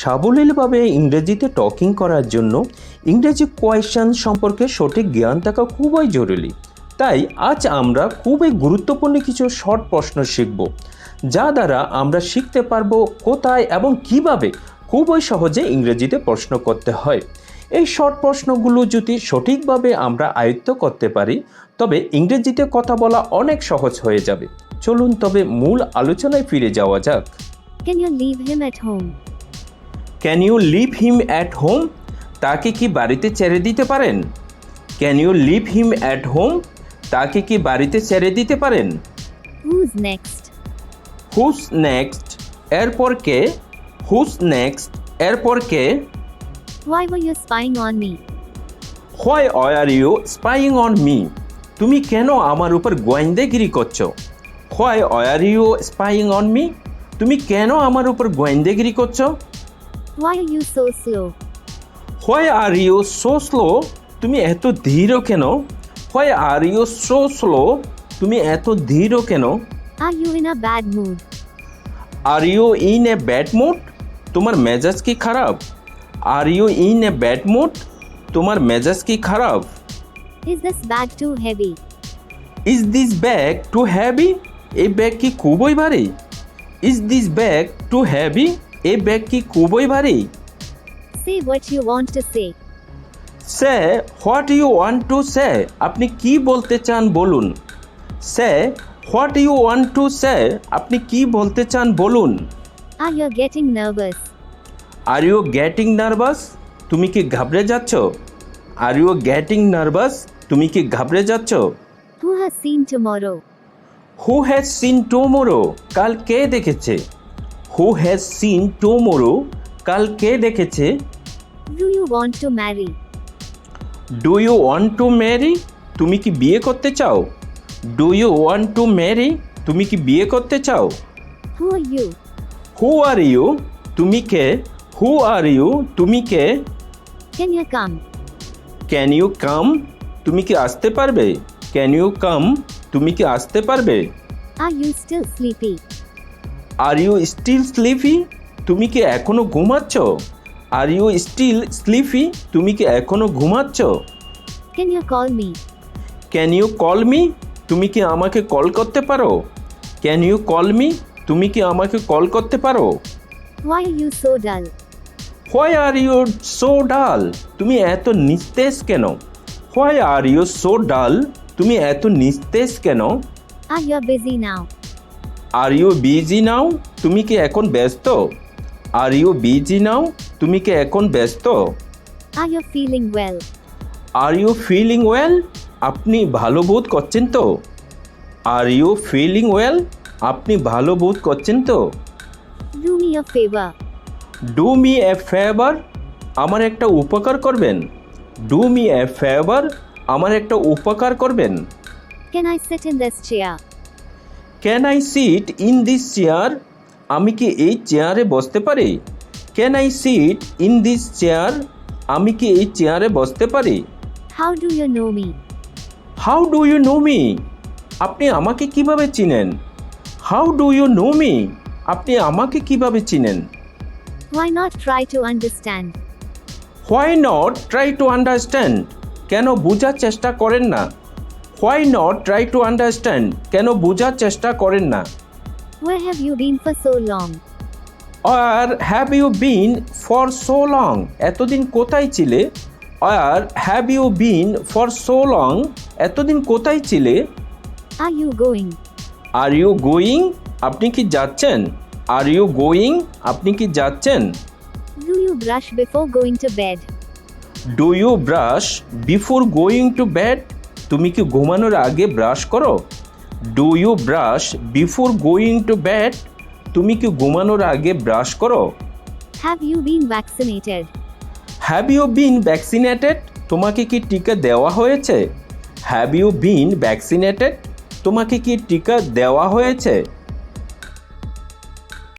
সাবলীলভাবে ইংরেজিতে টকিং করার জন্য ইংরেজি কোয়েশ্চেন সম্পর্কে সঠিক জ্ঞান থাকা খুবই জরুরি। তাই আজ আমরা খুবই গুরুত্বপূর্ণ কিছু শর্ট প্রশ্ন শিখব, যা দ্বারা আমরা শিখতে পারবো কোথায় এবং কিভাবে খুবই সহজে ইংরেজিতে প্রশ্ন করতে হয়। এই শর্ট প্রশ্নগুলো যদি সঠিকভাবে আমরা আয়ত্ত করতে পারি, তবে ইংরেজিতে কথা বলা অনেক সহজ হয়ে যাবে। চলুন তবে মূল আলোচনায় ফিরে যাওয়া যাক। Can you leave him at home? Can you leave him at home? তাকে কি বাড়িতে ছেড়ে দিতে পারেন? Can you leave him at home? তাকে কি বাড়িতে ছেড়ে দিতে পারেন? Who's next? Whose next? এরপর কে? Who's next? এরপর কে? Why were you spying on me? Why are you spying on me? তুমি কেন আমার উপর গোয়েন্দাগিরি করছো? Why are you spying on me? তুমি কেন আমার উপর গোয়েন্দাগিরি করছো? Why are you so slow? Why are you so slow? তুমি এত ধীর কেন? Why are you so slow? তুমি এত ধীর কেন? Are you in a bad mood? Are you in a bad mood? তোমার মেজাজ কি খারাপ? Are you in a bad mood? তোমার মেজাজ কি খারাপ? Is this bag too heavy? Is this bag too heavy? এই ব্যাগ কি খুবই ভারী? Is this bag too heavy? এই ব্যাগ কি খুবই ভারী? Say what you want to say. Say what you want to say? আপনি কি বলতে চান বলুন। Say what you want to say? আপনি কি বলতে চান বলুন। Are you getting nervous? Are you getting nervous? তুমি কি ঘাবড়ে যাচ্ছ? Are you getting nervous? তুমি কি ঘাবড়ে যাচ্ছ? Who has seen tomorrow? Who has seen tomorrow? কাল কে দেখেছে? Who has seen tomorrow? কাল কে দেখেছে? Do you want to marry? Do you want to marry? তুমি কি বিয়ে করতে চাও? Do you want to marry? তুমি কি বিয়ে করতে চাও? Who are you? Who are you? তুমি কে? Who are you? তুমি কে? Can you come? Can you come? তুমি কি আসতে পারবে? Can you come? তুমি কি আসতে পারবে? Are you still sleepy? Are you still sleepy? তুমি কি এখনো ঘুমাচ্ছ? Are you still sleepy? তুমি কি এখনো ঘুমাচ্ছ? Can you call me? Can you call me? তুমি কি আমাকে কল করতে পারো? Can you call me? তুমি কি আমাকে কল করতে পারো? Why are you so dull? Why are you so dull? তুমি এত নিস্তেজ কেন? Why are you so dull? তুমি এত নিস্তেজ কেন? Are you busy now? Are you busy now? তুমি কি এখন ব্যস্ত? Are you busy now? তুমি কি এখন ব্যস্ত? Are you feeling well? Are you feeling well? আপনি ভালো বোধ করছেন তো? Are you feeling well? আপনি ভালো বোধ করছেন তো? Do me a favor. Do me a favour? আমার একটা উপকার করবেন। Do me a favour? আমার একটা উপকার করবেন। Can I sit in this chair? Can I sit in this chair? আমি কি এই চেয়ারে বসতে পারি? Can I sit in this chair? আমি কি এই চেয়ারে বসতে পারি? How do you know me? How do you know me? আপনি আমাকে কিভাবে চিনেন? How do you know me? আপনি আমাকে কিভাবে চিনেন? Why not try to understand? Why not try to understand? কেন বোঝার চেষ্টা করেন না? Why not try to understand? কেন বোঝার চেষ্টা করেন না? Where have you been for so long? Where have you been for so long? এতদিন কোথায় ছিলে? Where have you been for so long? এতদিন কোথায় ছিলে? Are you going? Are you going? আপনি কি যাচ্ছেন? Are you going? আপনি কি যাচ্ছেন? Do you brush before going to bed? Do you brush before going to bed? তুমি কি ঘুমানোর আগে ব্রাশ করো? Do you brush before going to bed? তুমি কি ঘুমানোর আগে ব্রাশ করো? Have you been vaccinated? Have you been vaccinated? তোমাকে কি টিকা দেওয়া হয়েছে? Have you been vaccinated? তোমাকে কি টিকা দেওয়া হয়েছে?